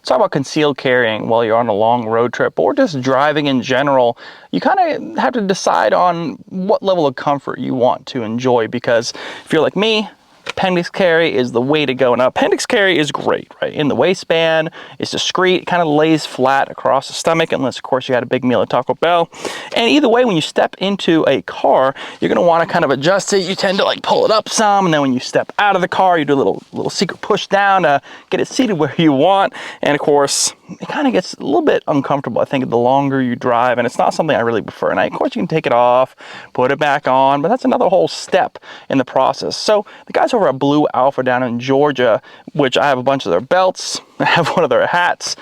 Let's talk about concealed carrying while you're on a long road trip or just driving in general. You kind of have to decide on what level of comfort you want to enjoy, because if you're like me, appendix carry is the way to go. Now, appendix carry is great, right? In the waistband, it's discreet, it kind of lays flat across the stomach, unless, of course, you had a big meal at Taco Bell. And either way, when you step into a car, you're going to want to kind of adjust it. You tend to like pull it up some, and then when you step out of the car, you do a little secret push down to get it seated where you want. And of course, it kind of gets a little bit uncomfortable, I think, the longer you drive, and it's not something I really prefer. And of course, you can take it off, put it back on, but that's another whole step in the process. So the guys over at Blue Alpha down in Georgia, which I have a bunch of their belts, I have one of their hats,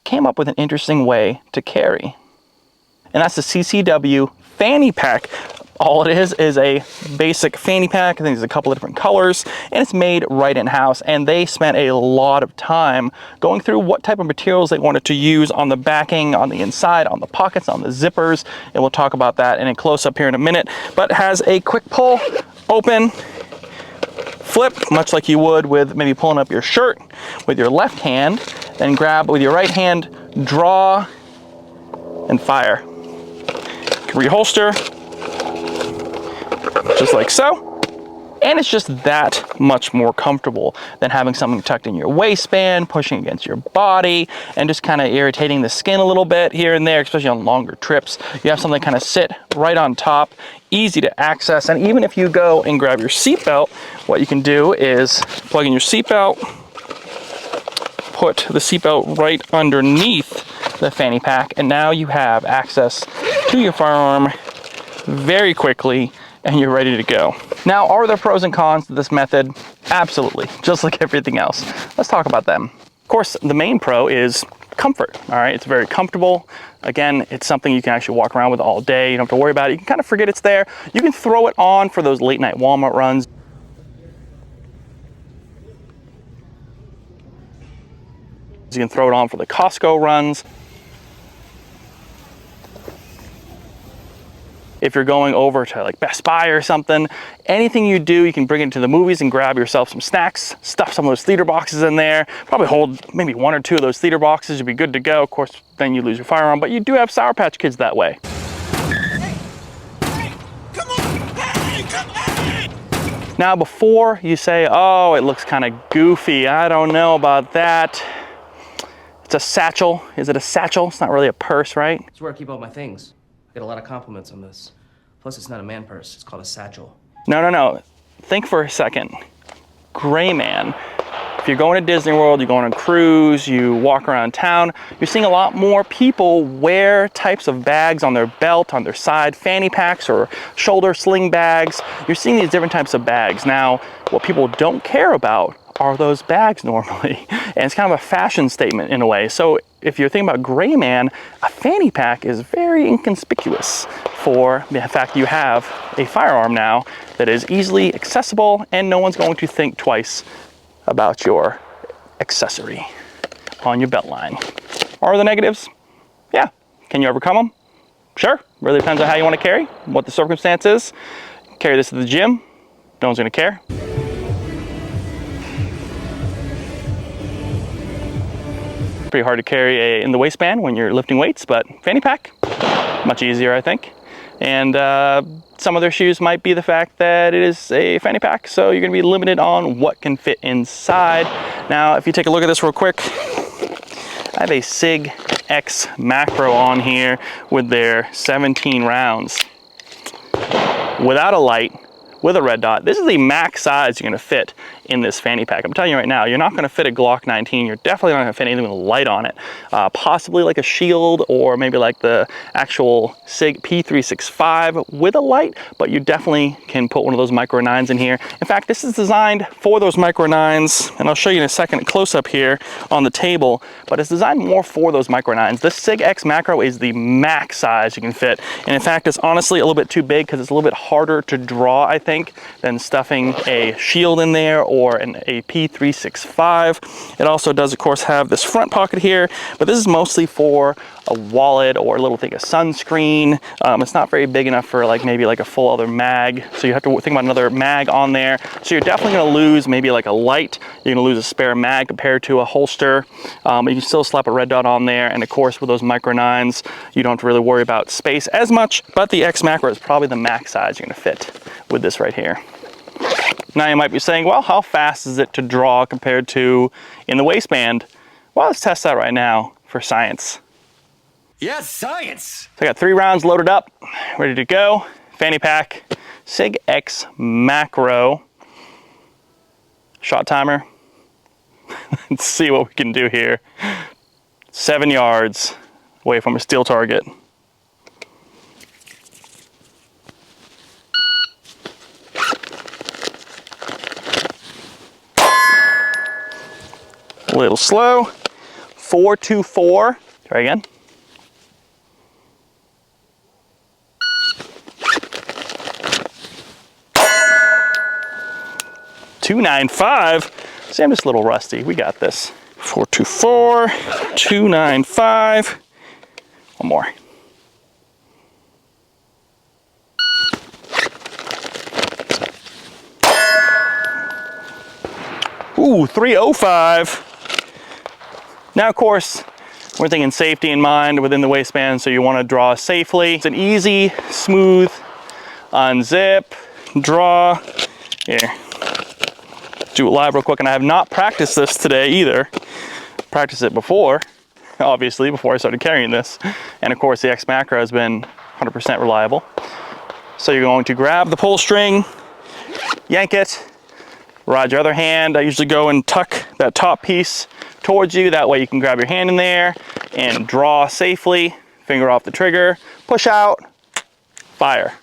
came up with an interesting way to carry. And that's the CCW Fanny Pack. All it is a basic fanny pack. I think there's a couple of different colors, and it's made right in-house. And they spent a lot of time going through what type of materials they wanted to use on the backing, on the inside, on the pockets, on the zippers. And we'll talk about that in a close-up here in a minute. But it has a quick pull, open, flip, much like you would with maybe pulling up your shirt with your left hand, then grab with your right hand, draw, and fire. Reholster, just like so. And it's just that much more comfortable than having something tucked in your waistband, pushing against your body, and just kind of irritating the skin a little bit here and there, especially on longer trips. You have something kind of sit right on top, easy to access. And even if you go and grab your seatbelt, what you can do is plug in your seatbelt, put the seatbelt right underneath the fanny pack, and now you have access to your firearm very quickly, and you're ready to go. Now, are there pros and cons to this method? Absolutely, just like everything else. Let's talk about them. Of course, the main pro is comfort, all right? It's very comfortable. Again, it's something you can actually walk around with all day. You don't have to worry about it. You can kind of forget it's there. You can throw it on for those late night Walmart runs. You can throw it on for the Costco runs. If you're going over to like Best Buy or something, anything you do, you can bring it to the movies and grab yourself some snacks, stuff some of those theater boxes in there, probably hold maybe one or two of those theater boxes, you'll be good to go. Of course, then you lose your firearm, but you do have Sour Patch Kids that way. Hey, come on, hey, come on! Now, before you say, oh, it looks kind of goofy, I don't know about that. It's a satchel. Is it a satchel? It's not really a purse, right? It's where I keep all my things. I get a lot of compliments on this. Plus, it's not a man purse. It's called a satchel. No. Think for a second. Gray man. If you're going to Disney World, you're going on a cruise, you walk around town, you're seeing a lot more people wear types of bags on their belt, on their side, fanny packs or shoulder sling bags. You're seeing these different types of bags. Now, what people don't care about are those bags normally. And it's kind of a fashion statement in a way. So if you're thinking about gray man, a fanny pack is very inconspicuous for the fact you have a firearm now that is easily accessible, and no one's going to think twice about your accessory on your belt line. Are there negatives? Yeah. Can you overcome them? Sure. Really depends on how you want to carry, what the circumstance is. Carry this to the gym. No one's going to care. Pretty hard to carry in the waistband when you're lifting weights, but fanny pack, much easier, I think. And some of their shoes might be the fact that it is a fanny pack, so you're gonna be limited on what can fit inside. Now, if you take a look at this real quick, I have a SIG X macro on here with their 17 rounds. Without a light, with a red dot. This is the max size you're gonna fit in this fanny pack. I'm telling you right now, you're not gonna fit a Glock 19. You're definitely not gonna fit anything with a light on it. Possibly like a Shield or maybe like the actual SIG P365 with a light, but you definitely can put one of those micro 9s in here. In fact, this is designed for those micro 9s, and I'll show you in a second close up here on the table, but it's designed more for those micro 9s. This SIG X macro is the max size you can fit. And in fact, it's honestly a little bit too big because it's a little bit harder to draw, I think, than stuffing a Shield in there or an AP365. It also does, of course, have this front pocket here, but this is mostly for a wallet or a little thing of sunscreen. It's not very big enough for like maybe like a full other mag, so you have to think about another mag on there. So you're definitely going to lose maybe like a light. You're going to lose a spare mag compared to a holster, but you can still slap a red dot on there. And of course, with those micro 9s, you don't have to really worry about space as much, but the X macro is probably the max size you're going to fit with this right here. Now you might be saying, well, how fast is it to draw compared to in the waistband? Well, let's test that right now for science. Yes, science! So I got 3 rounds loaded up, ready to go. Fanny pack, Sig X macro. Shot timer. Let's see what we can do here. 7 yards away from a steel target. A little slow. 424. Try again. .295. See, I'm just a little rusty. We got this. 424, 295. One more. Ooh, 305. Now, of course, we're thinking safety in mind within the waistband, so you want to draw safely. It's an easy, smooth unzip, draw. Here, do it live real quick, and I have not practiced this today either. Practiced it before, obviously, before I started carrying this. And of course, the X macro has been 100% reliable. So you're going to grab the pull string, yank it, ride your other hand. I usually go and tuck that top piece towards you. That way you can grab your hand in there and draw safely. Finger off the trigger, push out, fire.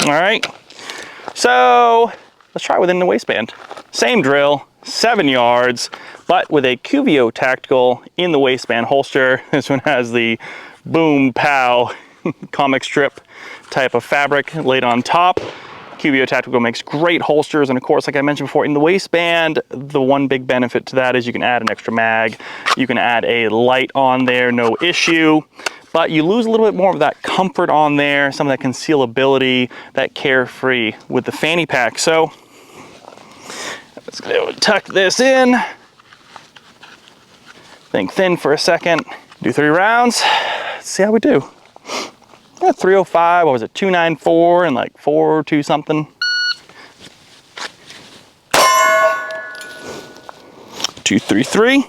All right, so let's try within the waistband. Same drill, 7 yards, but with a QVO Tactical in the waistband holster. This one has the boom pow comic strip type of fabric laid on top. QVO Tactical makes great holsters, and of course, like I mentioned before, in the waistband, the one big benefit to that is you can add an extra mag. You can add a light on there, no issue. But you lose a little bit more of that comfort on there, some of that concealability, that carefree with the fanny pack. So let's go tuck this in. Think thin for a second. Do 3 rounds. Let's see how we do. 305, what was it, 294 and like 4.2 something. 233.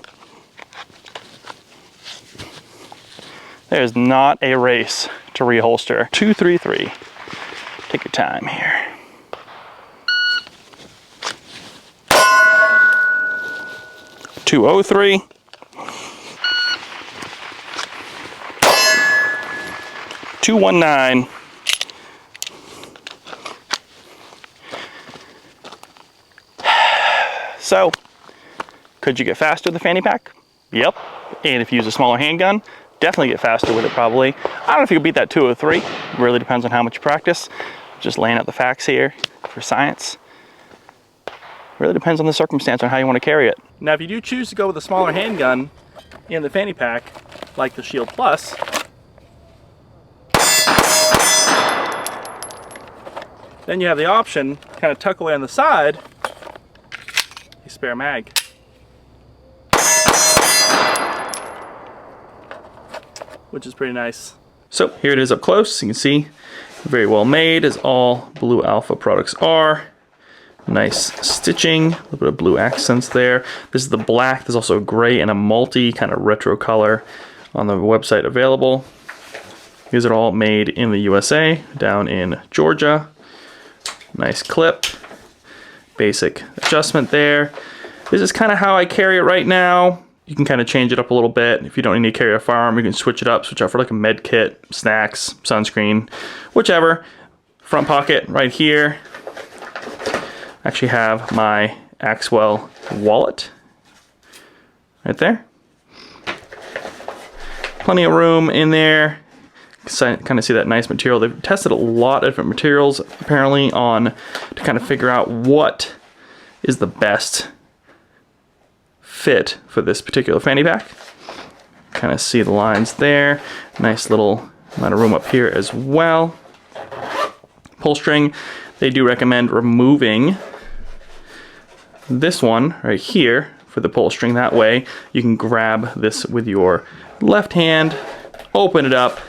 There's not a race to reholster. 233. Take your time here. .203. 219. So, could you get faster with the fanny pack? Yep. And if you use a smaller handgun, definitely get faster with it probably. I don't know if you could beat that 203. It really depends on how much you practice. Just laying out the facts here for science. Really depends on the circumstance on how you want to carry it. Now, if you do choose to go with a smaller handgun in the fanny pack, like the Shield Plus, then you have the option, kind of tuck away on the side, a spare mag. Which is pretty nice. So here it is up close. You can see very well made, as all Blue Alpha products are. Nice stitching, a little bit of blue accents there. This is the black. There's also a gray and a multi kind of retro color on the website available. These are all made in the USA, down in Georgia. Nice clip, basic adjustment there. This is kind of how I carry it right now. You can kind of change it up a little bit. If you don't need to carry a firearm, you can switch it up, switch out for like a med kit, snacks, sunscreen, whichever. Front pocket right here. I actually have my Axwell wallet right there. Plenty of room in there. Kind of see that nice material. They've tested a lot of different materials apparently on to kind of figure out what is the best fit for this particular fanny pack. Kind of see the lines there. Nice little amount of room up here as well. Pull string, they do recommend removing this one right here for the pull string. That way you can grab this with your left hand, open it up,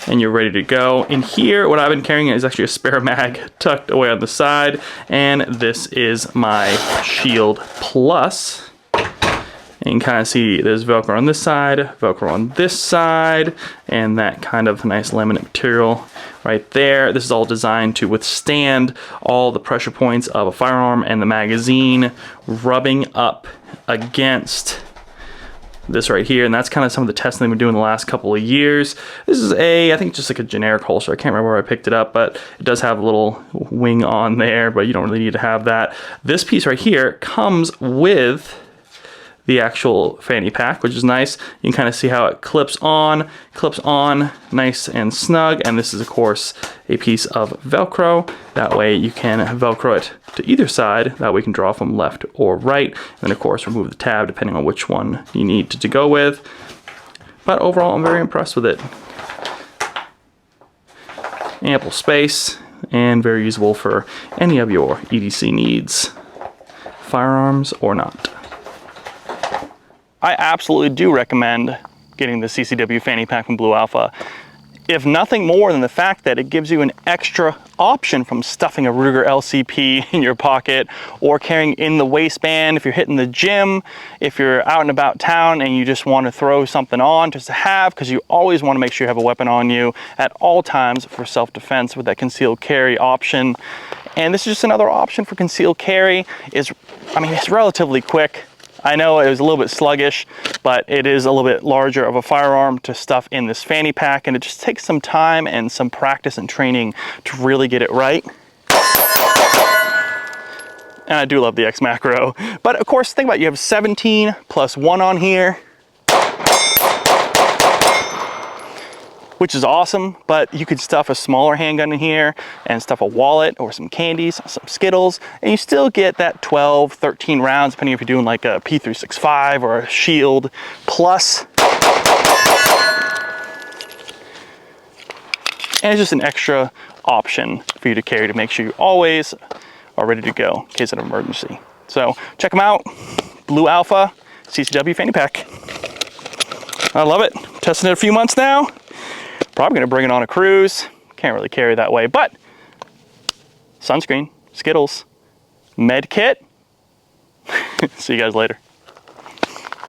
and you're ready to go. In here, what I've been carrying is actually a spare mag tucked away on the side, and this is my Shield Plus. And you can kind of see there's Velcro on this side, Velcro on this side, and that kind of nice laminate material right there. This is all designed to withstand all the pressure points of a firearm and the magazine rubbing up against this right here, and that's kind of some of the testing they've been doing the last couple of years. This is I think just like a generic holster. I can't remember where I picked it up, but it does have a little wing on there, but you don't really need to have that. This piece right here comes with the actual fanny pack, which is nice. You can kind of see how it clips on nice and snug, and this is of course a piece of Velcro. That way you can Velcro it to either side, that way you can draw from left or right, and then of course remove the tab depending on which one you need to go with. But overall, I'm very impressed with it. Ample space and very usable for any of your EDC needs, firearms or not. I absolutely do recommend getting the CCW Fanny Pack from Blue Alpha, if nothing more than the fact that it gives you an extra option from stuffing a Ruger LCP in your pocket or carrying in the waistband if you're hitting the gym, if you're out and about town and you just want to throw something on just to have, because you always want to make sure you have a weapon on you at all times for self-defense with that concealed carry option. And this is just another option for concealed carry. It's relatively quick. I know it was a little bit sluggish, but it is a little bit larger of a firearm to stuff in this fanny pack, and it just takes some time and some practice and training to really get it right. And I do love the X macro. But of course, think about it, you have 17 plus 1 on here, which is awesome, but you could stuff a smaller handgun in here and stuff a wallet or some candies, some Skittles, and you still get that 12, 13 rounds, depending if you're doing like a P365 or a Shield Plus. And it's just an extra option for you to carry to make sure you always are ready to go in case of an emergency. So check them out, Blue Alpha CCW Fanny Pack. I love it, testing it a few months now. Probably gonna bring it on a cruise. Can't really carry that way, but sunscreen, Skittles, med kit. See you guys later.